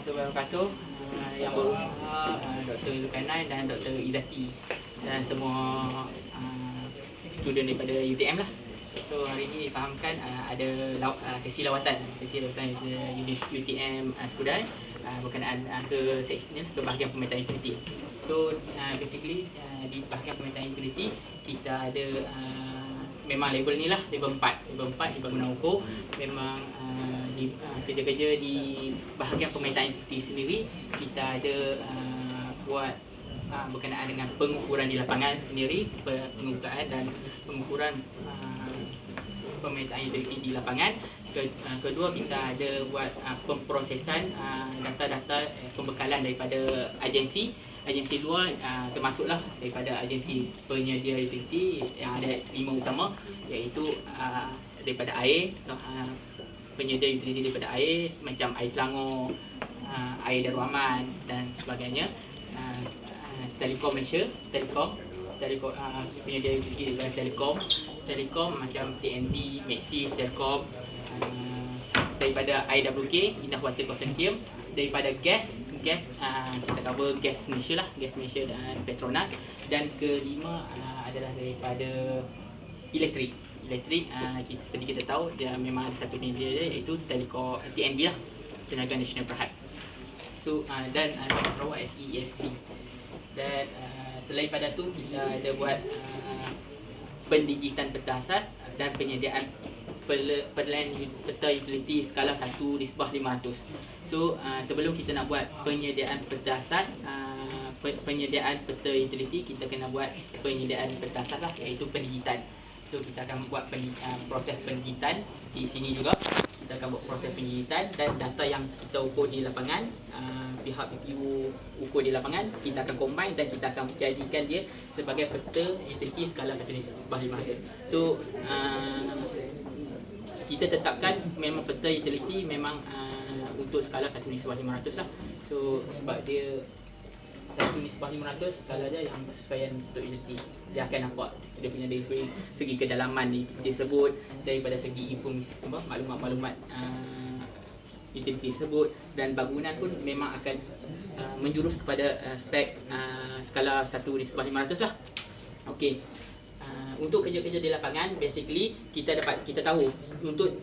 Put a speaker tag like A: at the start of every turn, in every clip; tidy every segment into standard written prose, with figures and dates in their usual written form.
A: warahmatullahi wabarakatuh. Yang berusaha Dr. Zulkarnain dan Dr. Izzati dan semua student daripada UTM lah. So hari ini difahamkan ada sesi lawatan UTM Skudai berkenaan ke section ke bahagian pemetaan utility. So basically di bahagian pemetaan utility kita ada memang level ni lah, level 4 di bangunan ukur. Memang kerja-kerja di bahagian pemetaan utility sendiri kita ada buat berkenaan dengan pengukuran di lapangan sendiri, pengukuran dan pengukuran pemetaan utility di lapangan. Kedua, kita ada buat pemprosesan data-data pembekalan daripada agensi luar, termasuklah daripada agensi penyedia utility yang ada 5 utama, iaitu daripada air, penyedia utility daripada air macam air Selangor, air Darul Aman dan sebagainya. Telekom Malaysia, penyedia utility daripada Telekom macam TNB, Maxis, Celcom, daripada IWK, Indah Water Consortium, daripada gas kita cover Gas Malaysia lah, Gas Malaysia dan Petronas. Dan kelima adalah daripada elektrik. Seperti kita tahu dia memang ada satu media dia, iaitu Telekom TNB lah, Tenaga Nasional Berhad. So dan Sarawak SESB. Dan selain pada tu kita ada buat pendidikan peta asas dan penyediaan peta utility skala 1/500. So sebelum kita nak buat penyediaan peta asas, penyediaan peta utility, kita kena buat penyediaan peta asas lah, iaitu pendidikan. So kita akan buat proses pendidikan di sini juga. Kita akan buat proses pendidikan dan data yang kita ukur di lapangan, pihak PPU ukur di lapangan, kita akan combine dan kita akan jadikan dia sebagai peta utility skala 1/500. So kita tetapkan memang peta utility memang untuk skala 1/500 lah. So sebab dia 1/500 skala dia yang bersesuaian untuk utility. Dia akan nampak dia punya dari segi kedalaman tersebut, daripada segi informasi maklumat utility tersebut, dan bangunan pun memang akan menjurus kepada spek skala 1/500 lah. Okey. Untuk kerja-kerja di lapangan, basically kita tahu untuk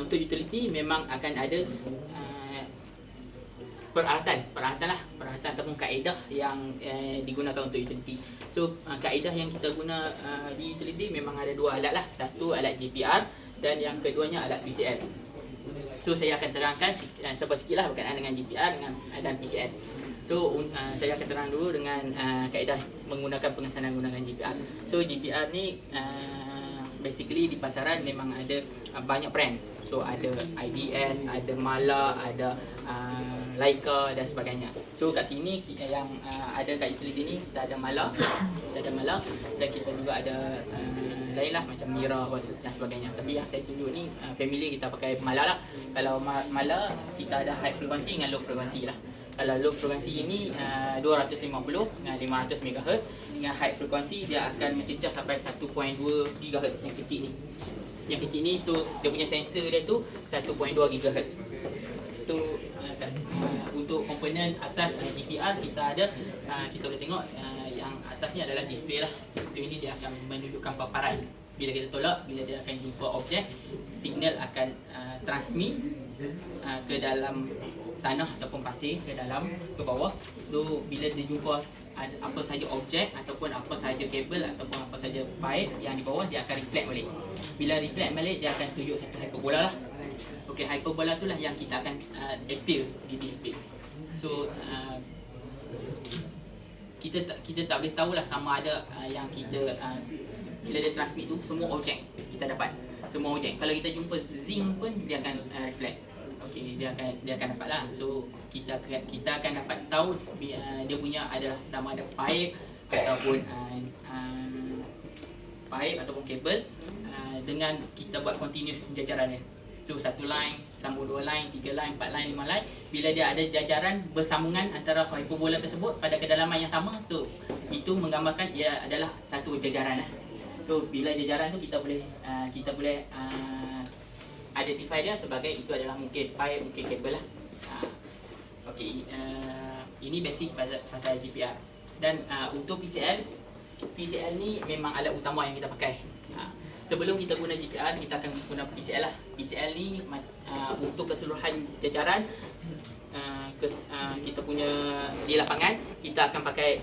A: utility memang akan ada peralatan ataupun kaedah yang digunakan untuk utility. So kaedah yang kita guna di utility memang ada 2 alat lah. Satu alat GPR dan yang keduanya alat PCM. So saya akan terangkan sikit lah berkenaan dengan GPR dan PCM. So saya akan terang dulu dengan kaedah menggunakan pengesanan menggunakan GPR. So GPR ni basically di pasaran memang ada banyak brand. So ada IDS, ada Mala, ada Leica dan sebagainya. So kat sini yang ada kat utility ni kita ada Mala, dan kita juga ada lain lah macam Mira dan sebagainya. Tapi yang saya tunjuk ni family kita pakai Mala lah. Kalau Mala kita ada high frequency dengan low frequency lah. Kalau low frequency ini 250 dengan 500 MHz. Dengan high frequency dia akan mencecah sampai 1.2 GHz yang kecil ni. So dia punya sensor dia tu 1.2 GHz. So untuk komponen asas GPR kita ada, kita boleh tengok yang atas ni adalah display lah. Display ni dia akan menunjukkan paparan. Bila kita tolak, bila dia akan jumpa objek, signal akan transmit ke dalam tanah ataupun pasir, ke bawah. So bila dia jumpa apa saja objek ataupun apa saja kabel ataupun apa saja pipe yang di bawah, dia akan reflect balik. Bila reflect balik, dia akan tunjuk satu hyperbola lah. Okey, hyperbola tu lah yang kita akan appeal di display. So kita tak boleh tahulah sama ada yang kita bila dia transmit tu semua objek kita dapat. Semua objek. Kalau kita jumpa zinc pun dia akan reflect. Okey, dia akan dapat lah. So kita akan dapat tahu dia punya adalah sama ada pipe ataupun kabel dengan kita buat continuous jajaran dia. So satu line, sambung 2 line, 3 line, 4 line, 5 line. Bila dia ada jajaran bersambungan antara hyperbola tersebut pada kedalaman yang sama, so itu menggambarkan ia adalah satu jajaran lah. So bila jajaran tu kita boleh identify dia sebagai itu adalah mungkin pipe, mungkin kabel lah. Okey, ini basic pasal GPR. Dan untuk PCL ni memang alat utama yang kita pakai. Sebelum kita guna GPR, kita akan guna PCL lah. PCL ni untuk keseluruhan jajaran kita punya di lapangan, kita akan pakai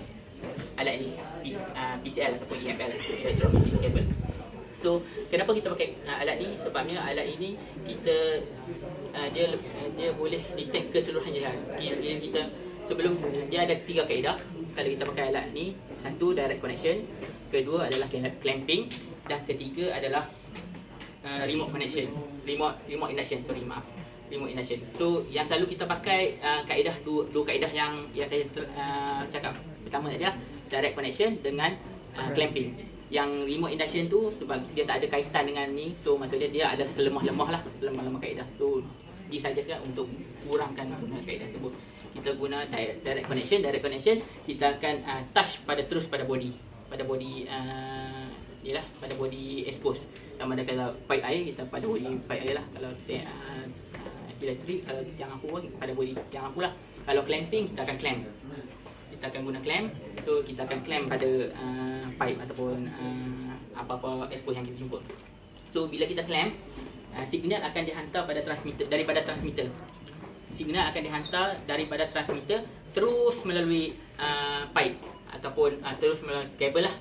A: alat ni, PCL ataupun EML, electromagnetic cable. So, kenapa kita pakai alat ni? Sebabnya alat ini kita dia boleh detect keseluruhan jajaran. Kita sebelum dia ada 3 kaedah kalau kita pakai alat ni. Satu, direct connection. Kedua adalah clamping, dan ketiga adalah remote connection. Remote induction, remote induction. So yang selalu kita pakai kaedah dua kaedah yang saya cakap pertama tadi lah, direct connection dengan clamping. Yang remote induction tu sebab dia tak ada kaitan dengan ni, so maksudnya dia adalah selemah-lemah kaedah. So disajaskan untuk kurangkan guna kaedah tersebut. Kita guna direct connection, kita akan touch terus pada body pada body expose. Sama ada kalau pipe air, kita pada body pipe air lah. Kalau elektrik, kalau tiang aku pada body tiang aku lah. Kalau clamping, kita akan clamp. Kita akan guna clamp. So kita akan clamp pada pipe ataupun apa-apa expose yang kita jumpa. So bila kita clamp, signal akan dihantar daripada transmitter. Signal akan dihantar daripada transmitter terus melalui pipe ataupun terus melalui kabel lah,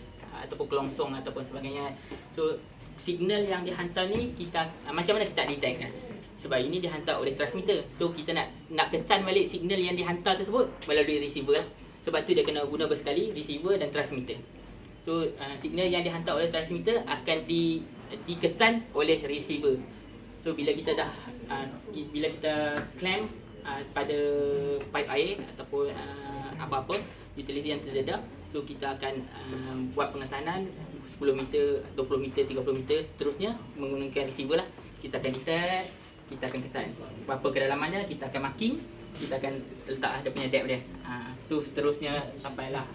A: ataupun kelongsong ataupun sebagainya. So signal yang dihantar ni kita macam mana kita detect kan? Sebab ini dihantar oleh transmitter. So kita nak kesan balik signal yang dihantar tersebut melalui receiver lah. Sebab tu dia kena guna bersekali, receiver dan transmitter. So signal yang dihantar oleh transmitter akan dikesan oleh receiver. So bila kita clamp pada pipe air ataupun apa-apa utility yang terdedah, so kita akan buat pengesanan 10 meter, 20 meter, 30 meter seterusnya menggunakan receiver lah. Kita akan detect, kita akan kesan berapa kedalamannya, kita akan marking, kita akan letak dia punya depth dia. So seterusnya sampailah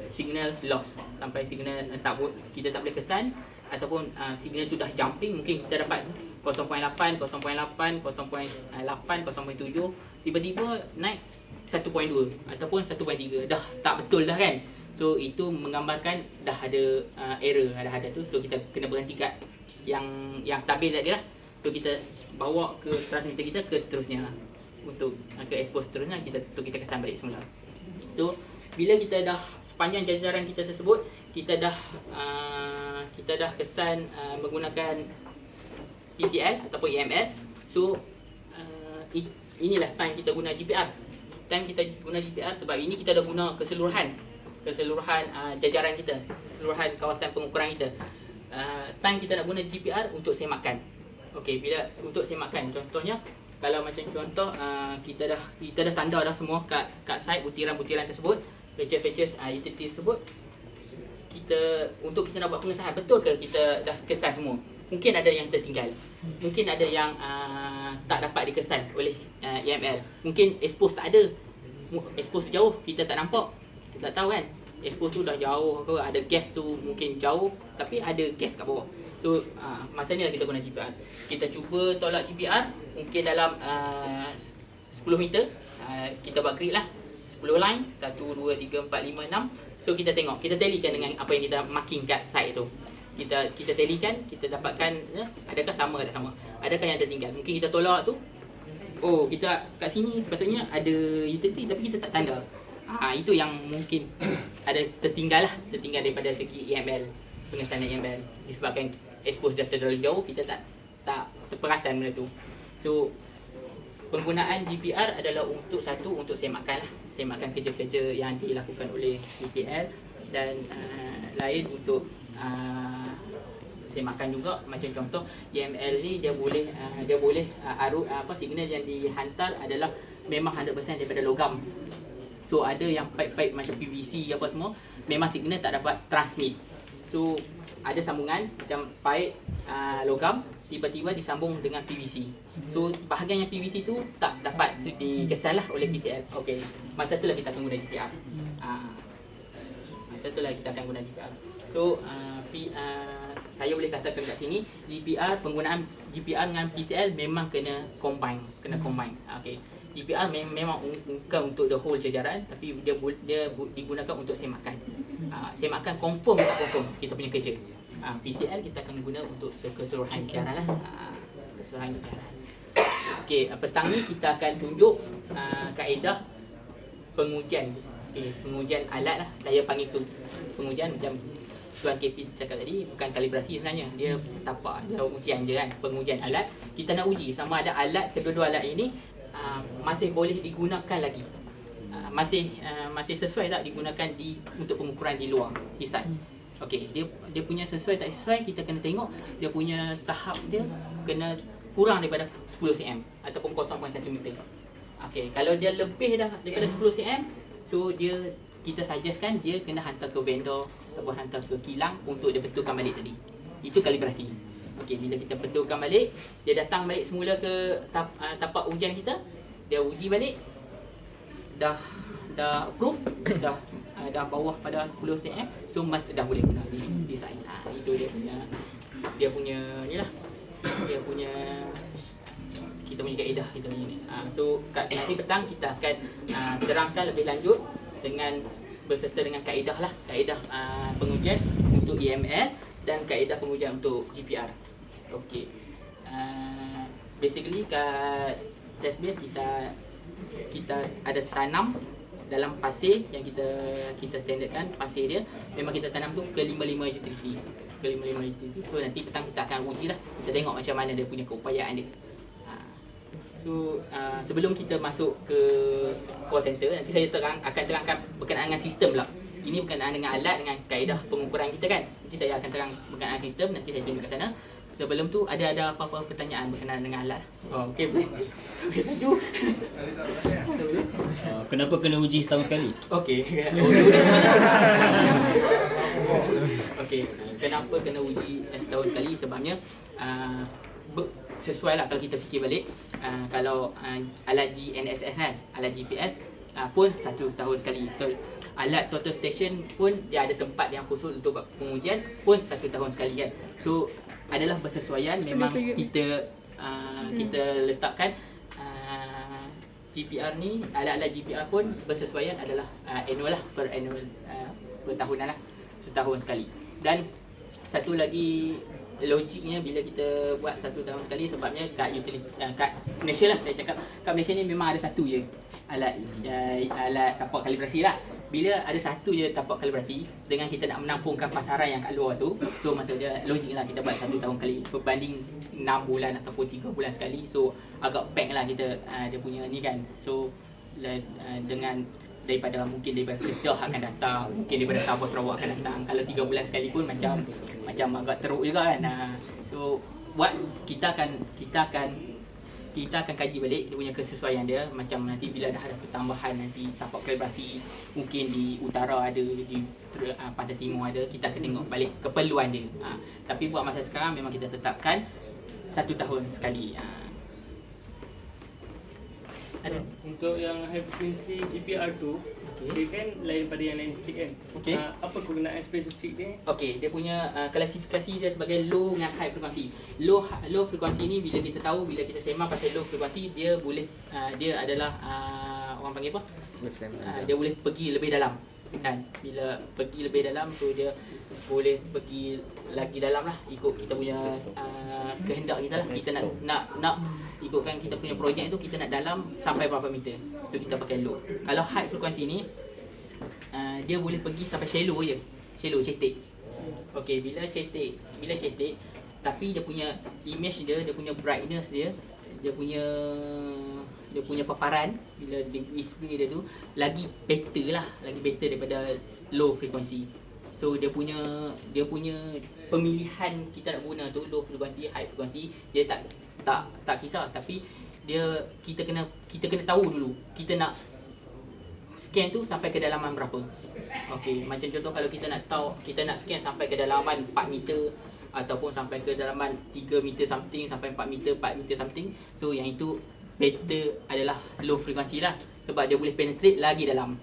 A: signal loss, sampai signal kita tak boleh kesan, ataupun signal tu dah jumping, mungkin kita dapat 0.8, 0.8, 0.8, 0.7, tiba-tiba naik 1.2 ataupun 1.3, dah tak betul dah kan. So itu menggambarkan dah ada error, ada tu. So kita kena berhenti kat yang stabil tadi lah. So kita bawa ke transmitter kita ke seterusnya lah. Untuk ke expose seterusnya kita kesan balik semula. So bila kita dah sepanjang jajaran kita tersebut, kita dah kesan menggunakan PCL ataupun EML. So inilah time kita guna GPR. Time kita guna GPR sebab ini kita dah guna keseluruhan jajaran kita, keseluruhan kawasan pengukuran kita. Time kita nak guna GPR untuk semakan. Okey, bila untuk semakan, contohnya kalau macam contoh kita dah tanda dah semua kat site butiran-butiran tersebut, features utility tersebut. Untuk kita nak buat pengesahan, betul ke kita dah kesan semua? Mungkin ada yang tertinggal, mungkin ada yang tak dapat dikesan oleh EML. Mungkin expose tak ada, expose jauh, kita tak nampak, kita tak tahu kan. Expose tu dah jauh ke, ada gas tu mungkin jauh tapi ada gas kat bawah. So masa ni lah kita guna GPR. Kita cuba tolak GPR mungkin dalam 10 meter. Kita buat grid lah, 10 line, 1, 2, 3, 4, 5, 6. So kita tengok, kita tallykan dengan apa yang kita marking kat site tu. Kita tallykan, kita dapatkan adakah sama ke tak sama, adakah yang tertinggal. Mungkin kita tolak tu, oh kita kat sini sepatutnya ada utility tapi kita tak tanda. Itu yang mungkin ada tertinggal daripada segi EML, pengesanan EML. Disebabkan expose dah terlalu jauh, kita tak terperasan benda tu. So penggunaan GPR adalah untuk semakan kerja-kerja yang dilakukan oleh PCL, dan lain untuk semakan juga. Macam contoh EML ni dia boleh signal yang dihantar adalah memang 100% daripada logam. So ada yang pipe-pipe macam PVC apa semua, memang signal tak dapat transmit. So ada sambungan macam pipe logam tiba-tiba disambung dengan PVC. So bahagian yang PVC tu tak dapat dikesan lah oleh PCL. Okey, masa tu lah kita akan guna GPR. So saya boleh katakan kat sini penggunaan GPR dengan PCL memang kena combine. Okey. GPR memang bukan untuk the whole jajaran, tapi dia digunakan untuk semakan. Semakan confirm tak confirm kita punya kerja. PCL kita akan guna untuk keseluruhan jajaran lah. Keseluruhan jajaran. Okey, petang ni kita akan tunjuk kaedah pengujian. Pengujian alat lah. Saya panggil tu pengujian macam Tuan KP cakap tadi, bukan kalibrasi sebenarnya. Dia tapak, dia ujian je kan. Pengujian alat, kita nak uji sama ada alat, kedua-dua alat ini masih boleh digunakan lagi. Masih sesuai tak digunakan untuk pengukuran di luar hisap. Okey, dia punya sesuai tak sesuai, kita kena tengok dia punya tahap dia kena kurang daripada 10 cm ataupun 0.1 meter. Okey, kalau dia lebih dah daripada 10 cm, so kita suggestkan dia kena hantar ke vendor ataupun hantar ke kilang untuk dia betulkan balik tadi. Itu kalibrasi. Okey, bila kita betulkan balik, dia datang balik semula ke tapak ujian kita, dia uji balik, dah approve, dah bawah pada 10 cm, so dah boleh guna di site. Itu dia punya inilah. Dia punya kita punya kaedah kita punya ni. So nanti petang kita akan terangkan lebih lanjut berserta dengan kaedah lah, kaedah pengujian untuk EML dan kaedah pengujian untuk GPR. Okey. Basically kat test base kita ada tanam dalam pasir yang kita standardkan. Pasir dia memang kita tanam tu ke 55 utility. Ke 55 utility. So nanti petang kita akan uji lah. Kita tengok macam mana dia punya keupayaan dia. So sebelum kita masuk ke call center, nanti saya akan terangkan berkenaan dengan sistem pula. Ini berkenaan dengan alat, dengan kaedah pengukuran kita kan. Nanti saya akan terang berkenaan dengan sistem, nanti saya tunjuk kat sana. Sebelum tu ada apa-apa pertanyaan berkenaan dengan alat? Okey, boleh.
B: Kenapa kena uji setahun sekali?
A: Okey. Okey, kenapa kena uji setahun sekali? Sebabnya sesuai lah kalau kita fikir balik. Kalau alat GNSS kan, alat GPS pun 1 tahun sekali. So, alat total station pun dia ada tempat yang khusus untuk pengujian pun 1 tahun sekali kan. So adalah bersesuaian, memang kita letakkan GPR ni, alat-alat GPR pun bersesuaian adalah annual lah, per tahunan lah, setahun sekali. Dan satu lagi logiknya bila kita buat 1 tahun sekali, sebabnya kat Malaysia lah, saya cakap kat Malaysia ni memang ada satu je alat tapak kalibrasi lah. Bila ada satu je tapak kalibrasi, dengan kita nak menampungkan pasaran yang kat luar tu, so maksudnya logik lah kita buat 1 tahun kali berbanding 6 bulan ataupun 3 bulan sekali. So agak pack lah kita dia punya ni kan. So dengan daripada Kedah akan datang, mungkin daripada Sabah Sarawak akan datang. Kalau 3 bulan sekali pun macam agak teruk juga kan. So kita akan kaji balik dia punya kesesuaian dia. Macam nanti bila dah ada pertambahan, nanti tapak kalibrasi mungkin di utara ada, di pantai timur ada, kita akan tengok balik keperluan dia. Tapi buat masa sekarang memang kita tetapkan 1 tahun sekali. Ada.
C: Untuk yang high frequency GPR tu, dia kan lain pada yang lain sikit kan.
A: Okey.
C: Apa kegunaan spesifik dia?
A: Okey, dia punya klasifikasi dia sebagai low dengan high frekuensi. Low frekuensi ni bila kita tahu, bila kita sembang pasal low frekuensi, dia boleh dia adalah orang panggil apa? Dia boleh pergi lebih dalam. Kan? Bila pergi lebih dalam tu dia boleh pergi lagi dalam lah, ikut kita punya kehendak kita lah. Kita nak ikutkan kita punya projek tu, kita nak dalam sampai berapa meter, tu kita pakai low. Kalau high frekuensi ni dia boleh pergi sampai shallow je, shallow cetek. Okey, bila cetek tapi dia punya image dia punya brightness dia punya paparan bila display dia tu lagi better daripada low frekuensi. So dia punya pemilihan kita nak guna tu low frekuensi, high frekuensi, dia tak kisah, tapi kita kena tahu dulu kita nak scan tu sampai ke dalaman berapa. Okey, macam contoh kalau kita nak tahu kita nak scan sampai ke dalaman 4 meter ataupun sampai ke dalaman 3 meter something sampai 4 meter something, so yang itu better adalah low frekuensi lah, sebab dia boleh penetrate lagi dalam.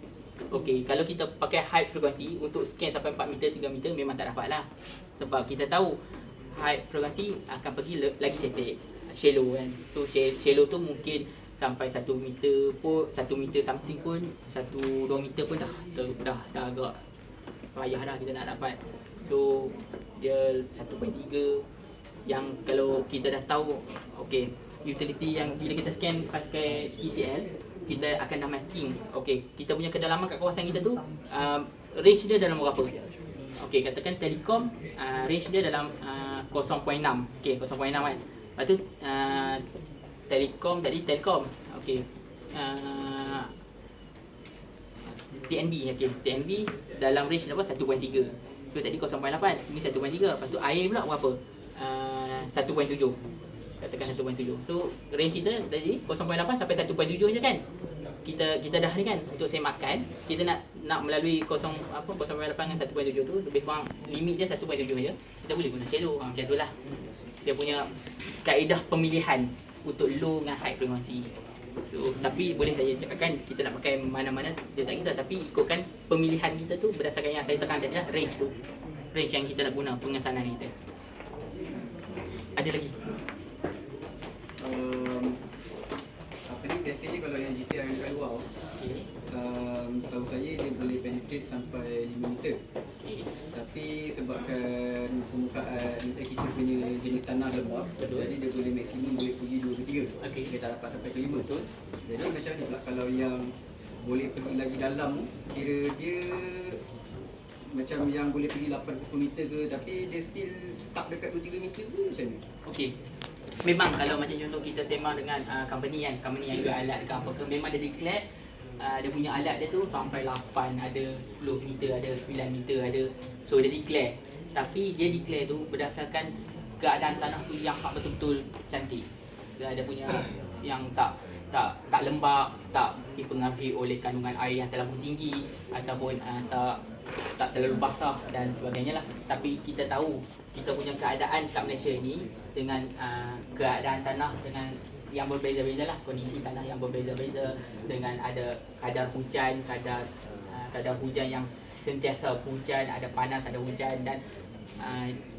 A: Okey, kalau kita pakai high frekuensi untuk scan sampai 4 meter 3 meter memang tak dapat lah, sebab kita tahu high frekuensi akan pergi lagi cetek, shallow kan. So shallow tu mungkin sampai 1 meter pun, 1 meter something pun, 1-2 meter pun dah agak payah dah kita nak dapat. So dia 1.3 yang kalau kita dah tahu okey, utility yang bila kita scan pakai PCL, kita akan dah marking okey, kita punya kedalaman kat kawasan kita tu range dia dalam berapa. Okey, katakan Telekom range dia dalam 0.6. Okey, 0.6 kan. Lepas tu Telekom tadi Telkom. Okey. TNB, okey. TNB dalam range berapa? 1.3. So tadi 0.8, ni 1.3. Lepas tu air pula berapa? 1.7. Katakan 1.7. So range kita dari 0.8 sampai 1.7 je kan. Kita dah ni kan untuk semakan, kita nak melalui 0.8 dengan 1.7 tu lebih kurang limit dia 1.7 je. Kita boleh guna shadow. Macam itulah. Dia punya kaedah pemilihan untuk low dengan high frekuensi. So, tapi boleh saya cakapkan kita nak pakai mana-mana dia tak kisah, tapi ikutkan pemilihan kita tu berdasarkan yang saya tekan tadi lah, range tu. Range yang kita nak guna pengesanan kita. Ada lagi?
D: Apa ni biasanya kalau yang GPR yang dekat luar,
A: Okay.
D: setahu saya dia boleh penetrate sampai 5 meter.
A: Okay.
D: Tapi sebabkan permukaan kita punya jenis tanah lembab,
A: Betul.
D: jadi dia boleh maksimum boleh pergi 2 ke 3.
A: Okey.
D: Dia tak dapat sampai ke 5.
A: Betul.
D: Jadi macam ni pula kalau yang boleh pergi lagi dalam, kira dia macam yang boleh pergi 80 meter ke, tapi dia still stuck dekat 2-3 meter ke macam ni?
A: Okey. Memang kalau macam contoh kita sembang dengan company yang jual alat ke apa ke, memang dia declare dia punya alat dia tu sampai 8, ada 10 meter, ada 9 meter ada. So dia declare. Tapi dia declare tu berdasarkan keadaan tanah tu yang tak betul-betul cantik. Dia punya yang tak lembab, tak dipengaruhi oleh kandungan air yang terlalu tinggi ataupun tak terlalu basah dan sebagainya lah. Tapi kita tahu kita punya keadaan kat Malaysia ni dengan keadaan tanah dengan yang berbeza-beza lah, kondisi tanah yang berbeza-beza, dengan ada kadar hujan, kadar hujan yang sentiasa hujan, ada panas, ada hujan, dan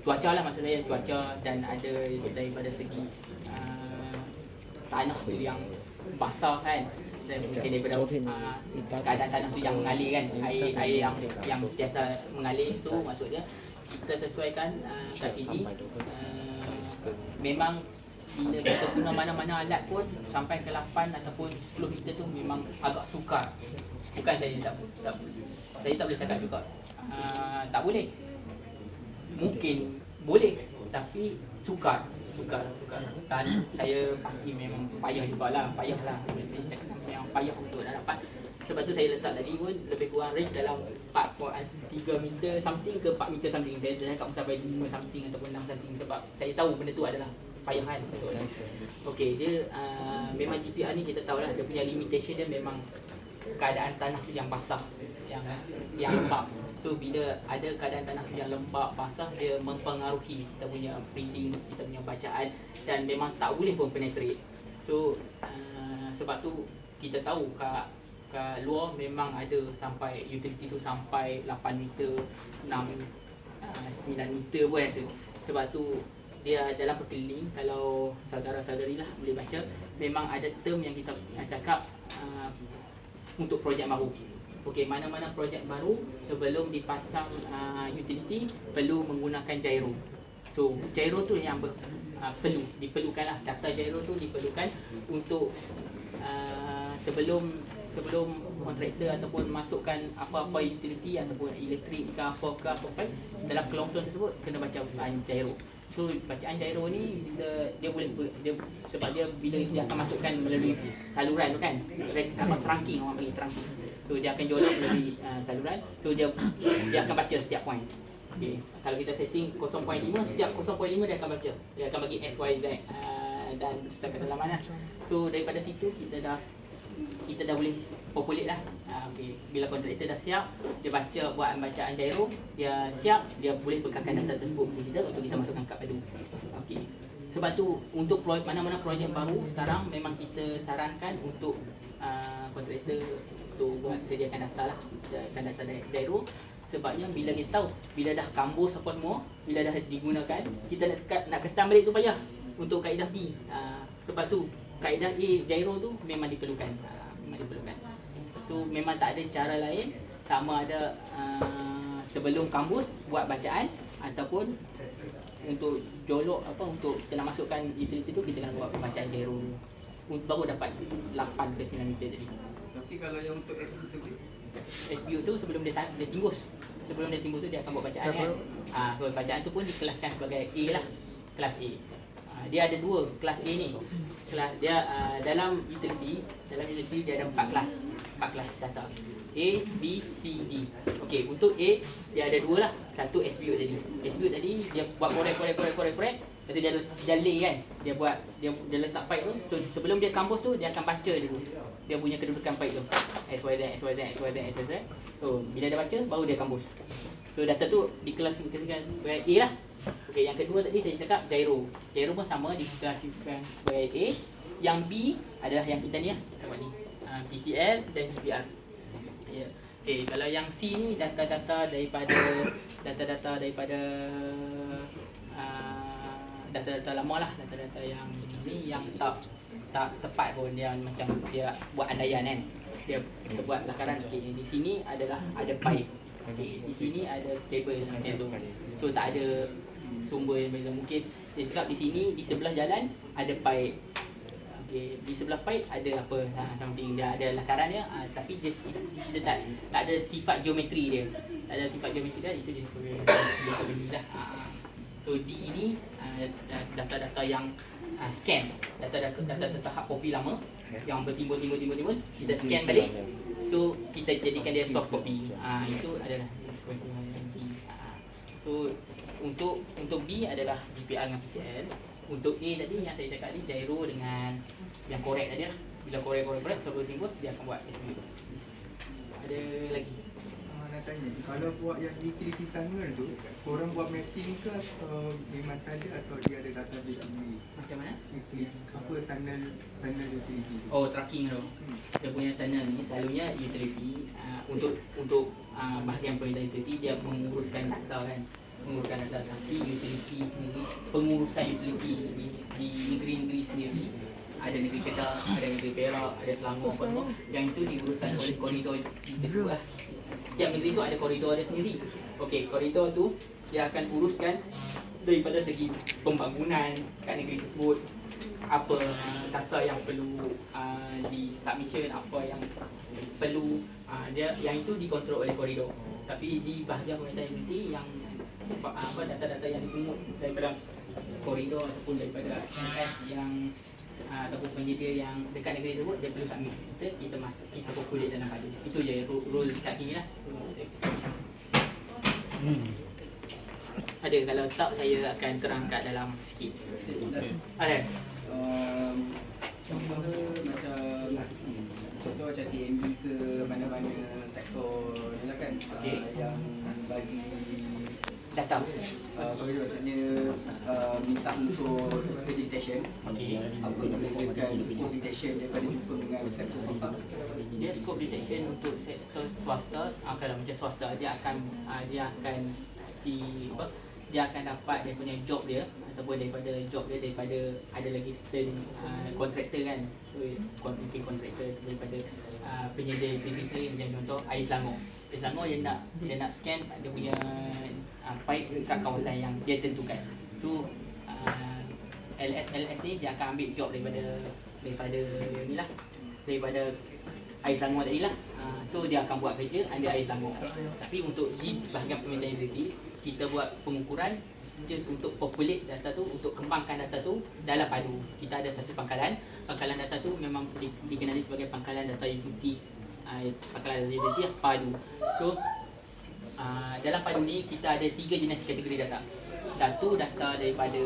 A: cuaca lah maksud saya, cuaca, dan ada daripada segi tanah tu yang basah kan, dan mungkin daripada keadaan tanah tu yang mengalir kan, air yang sentiasa mengalir tu, maksudnya kita sesuaikan kat sini. Memang bila kita guna mana-mana alat pun sampai ke 8 ataupun 10 meter tu memang agak sukar. Bukan saya tak boleh cakap juga tak boleh. Mungkin boleh tapi sukar. Dan saya pasti memang payah jugalah, payahlah. Saya cakap memang payah untuk nak dapat. Sebab tu saya letak tadi pun lebih kurang range dalam 3 meter something ke 4 meter something. Saya dah cakap sampai 5 something ataupun 6 something sebab saya tahu benda tu adalah payahan untuk okey, dia memang GPR ni kita tahu lah dia punya limitation dia memang keadaan tanah yang basah, yang lembab. So bila ada keadaan tanah yang lembab, basah, dia mempengaruhi kita punya printing, kita punya bacaan, dan memang tak boleh pun penetrate. So sebab tu kita tahu kat luar memang ada sampai utility tu sampai 8 meter, 6, 9 meter pun ada. Sebab tu dia dalam perkeliling, kalau saudara-saudari lah boleh baca, memang ada term yang kita cakap untuk projek baru. Okey, mana-mana projek baru sebelum dipasang utility perlu menggunakan gyro. So gyro tu yang diperlukanlah, data gyro tu diperlukan untuk sebelum kontraktor ataupun masukkan apa-apa utility ataupun elektrik ke apa dalam kelongson tersebut kena baca gyro. So bacaan gyro ni dia boleh sebab dia bila dia akan masukkan melalui saluran tu kan, trunking, orang panggil trunking. So dia akan jolok melalui saluran. So dia akan baca setiap point. Okay. Kalau kita setting 0.5, setiap 0.5 dia akan baca. Dia akan bagi X, Y, Z dan berdasarkan kedalaman lah. So daripada situ kita dah boleh populate lah. Okay. Bila kontraktor dah siap, dia baca buat bacaan gyro, dia siap, dia boleh bekalkan data tersebut untuk kita masukkan kat padu. Okay. Sebab tu untuk mana-mana projek baru sekarang memang kita sarankan untuk kontraktor untuk buat sediakan data lah, sediakan data gyro. Sebabnya bila kita tahu, bila dah kambus apa semua, bila dah digunakan, kita nak kesan balik tu payah untuk kaedah B. Sebab tu kaedah gyro tu memang diperlukan. Memang diperlukan. So memang tak ada cara lain sama ada sebelum kampus buat bacaan ataupun untuk jolok untuk kita nak masukkan utility tu kita kena buat bacaan gyro baru dapat 8 ke 9 meter tadi.
D: Tapi kalau yang untuk SBU
A: SBU tu sebelum dia timbus. Sebelum dia timbus tu dia akan buat bacaan kan. So bacaan tu pun dikelaskan sebagai A lah. Kelas A. Dia ada dua kelas A ni. Kelas dia dalam utility dia ada 4 kelas. 4 kelas data. A, B, C, D. Okey, untuk A dia ada dua lah. Satu SBU tadi. SBU tadi dia buat korek. Lepas tu dia lay kan. Dia letak pipe tu. So sebelum dia kampus tu dia akan baca dulu. Dia punya kedudukan pipe tu. XYZ. So bila dia baca baru dia kampus. So data tu diklasifikasikan sebagai A lah. Okey, yang kedua tadi saya cakap gyro. Gyro pun sama diklasifikasikan sebagai A. Yang B adalah yang kita ni lah. Tengok ni. PCL dan GPR. Ya. Okey, kalau yang C ni data-data daripada data-data lama lah, data-data yang ni yang tak tepat pun, dia macam dia buat andaian kan. Dia buat lakaran. Okey, di sini adalah ada pipe. Okey, di sini ada kabel macam tu. So tak ada sumber yang beza. Mungkin dia cakap di sini di sebelah jalan ada pipe. Okey, di sebelah pipe ada apa? Something dia ada lakaran dia, tapi dia tak ada sifat geometri dia. Tak ada sifat geometri dia, itu dia benda lah. So di ini data-data yang scan, data-data hard copy lama yang bertimbul kita scan balik. So kita jadikan dia soft copy. Itu adalah so untuk B adalah GPR dengan PCL. Untuk A tadi yang saya cakap ni gyro dengan yang korek tadi lah. Bila korek sebelum timbul dia akan buat SBU. Ada lagi?
E: Nak tanya, kalau buat yang utility tunnel tu, korang buat mapping ke atau memang tak ada atau dia ada database sendiri?
A: Macam mana?
E: Apa tunnel utility tu?
A: Oh, tracking tu. Dia punya tunnel ni selalunya utility untuk bahagian perintah utility dia menguruskan data kan. Menguruskan data, tapi utility sendiri, pengurusan utility di negeri-negeri sendiri, ada negeri Kedah, ada negeri Perak, ada Selangor apa semua, yang itu diuruskan oleh koridor tersebut lah. Setiap negeri tu ada koridor dia sendiri. Okey, koridor tu dia akan uruskan daripada segi pembangunan kat negeri tersebut, apa data yang perlu di submission, apa yang perlu dia yang itu dikontrol oleh koridor. Tapi di bahagian pemerintah utility yang data-data yang dipungut daripada koridor ataupun daripada MS yang ataupun penyedia yang dekat negeri tersebut, dia perlu submit. Kita masuk, kita populate dalam padu. Itu je rule kat sini lah. Ada, kalau tak saya akan terang kat dalam sikit. Ada?
D: Contoh macam TMB ke mana-mana sektor ni lah kan. Yang bagi
A: Data.
D: maksudnya minta untuk kerja detection.
A: Okey.
D: Apa membezakan scope detection daripada jumpa dengan sektor swasta?
A: Dia scope detection untuk sektor swasta, kalau macam swasta dia akan dia akan dapat dia punya job dia ataupun daripada job dia daripada ada lagi certain kontraktor kan. So mungkin kontraktor daripada penyedia utility macam contoh Air Selangor. Air Selangor dia nak scan dia punya pipe kat kawasan yang dia tentukan. So LS ni dia akan ambil job daripada ni lah, daripada Air Selangor tadi lah. So dia akan buat kerja under Air Selangor. Tapi untuk di bahagian pemindahan utility, kita buat pengukuran just untuk populate data tu, untuk kembangkan data tu dalam padu. Kita ada satu pangkalan data tu memang dikenali sebagai pangkalan data utility. Pangkalan data utility padu. So dalam padu ni kita ada 3 jenis kategori data. Satu, data daripada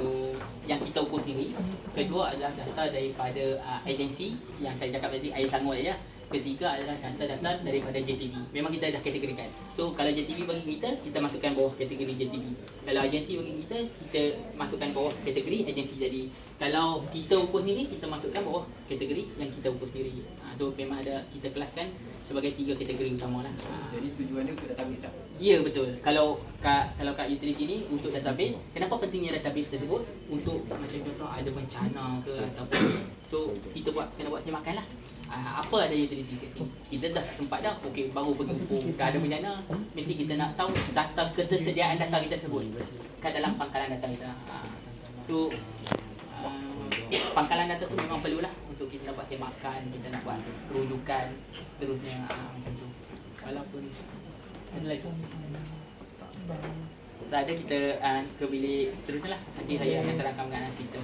A: yang kita ukur sendiri. Kedua adalah data daripada agensi yang saya cakap tadi, Air Selangor saja. Ketiga adalah data-data daripada JTB. Memang kita dah kategorikan. So kalau JTB bagi kita masukkan bawah kategori JTB. Kalau agensi bagi kita masukkan bawah kategori agensi. Jadi kalau kita ukur sendiri, kita masukkan bawah kategori yang kita ukur sendiri. So memang ada, kita kelaskan sebagai 3 kategori utama lah.
D: Jadi tujuannya untuk database lah.
A: Ya betul. Kalau kat utility ni untuk database, kenapa pentingnya database tersebut? Untuk macam contoh ada bencana ke ataupun so kita kena buat semakan lah. Apa ada utility kat sini? Kita dah sempat dah, okey baru pergi umpung, dah ada bencana, mesti kita nak tahu data ketersediaan data kita tersebut kat dalam pangkalan data kita. So pangkalan data tu memang perlulah untuk kita dapat semakan, kita nak buat rujukan seterusnya macam tu. Walaupun ada lagi. Tak ada kita ke bilik seterusnya lah. Nanti saya akan terangkan mengenai sistem.